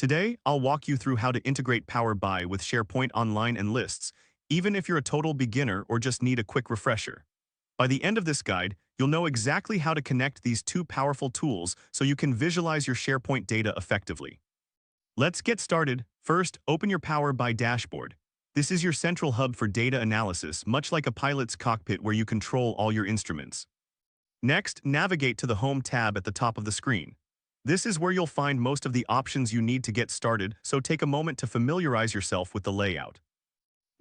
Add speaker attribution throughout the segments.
Speaker 1: Today, I'll walk you through how to integrate Power BI with SharePoint Online and Lists, even if you're a total beginner or just need a quick refresher. By the end of this guide, you'll know exactly how to connect these two powerful tools so you can visualize your SharePoint data effectively. Let's get started. First, open your Power BI dashboard. This is your central hub for data analysis, much like a pilot's cockpit where you control all your instruments. Next, navigate to the Home tab at the top of the screen. This is where you'll find most of the options you need to get started, so take a moment to familiarize yourself with the layout.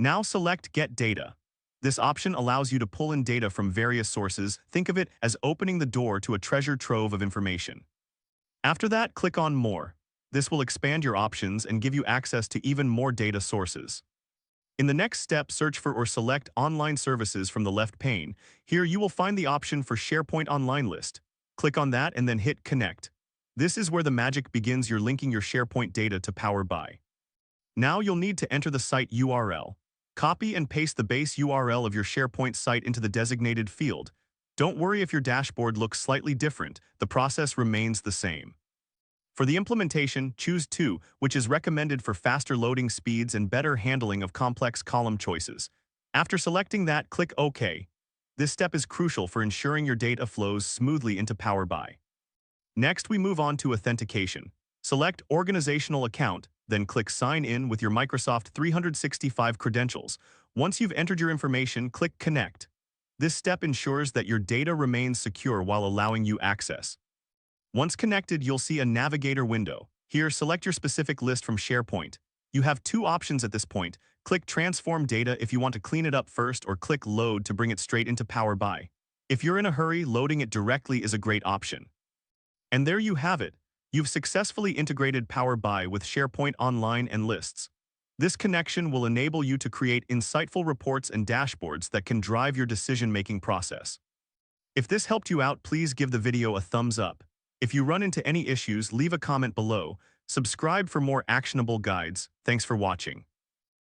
Speaker 1: Now select Get Data. This option allows you to pull in data from various sources. Think of it as opening the door to a treasure trove of information. After that, click on More. This will expand your options and give you access to even more data sources. In the next step, search for or select Online Services from the left pane. Here you will find the option for SharePoint Online List. Click on that and then hit Connect. This is where the magic begins. You're linking your SharePoint data to Power BI. Now you'll need to enter the site URL. Copy and paste the base URL of your SharePoint site into the designated field. Don't worry if your dashboard looks slightly different, the process remains the same. For the implementation, choose 2, which is recommended for faster loading speeds and better handling of complex column choices. After selecting that, click OK. This step is crucial for ensuring your data flows smoothly into Power BI. Next, we move on to Authentication. Select Organizational Account, then click Sign In with your Microsoft 365 credentials. Once you've entered your information, click Connect. This step ensures that your data remains secure while allowing you access. Once connected, you'll see a navigator window. Here, select your specific list from SharePoint. You have 2 options at this point. Click Transform Data if you want to clean it up first, or click Load to bring it straight into Power BI. If you're in a hurry, loading it directly is a great option. And there you have it. You've successfully integrated Power BI with SharePoint Online and Lists. This connection will enable you to create insightful reports and dashboards that can drive your decision-making process. If this helped you out, please give the video a thumbs up. If you run into any issues, leave a comment below. Subscribe for more actionable guides. Thanks for watching.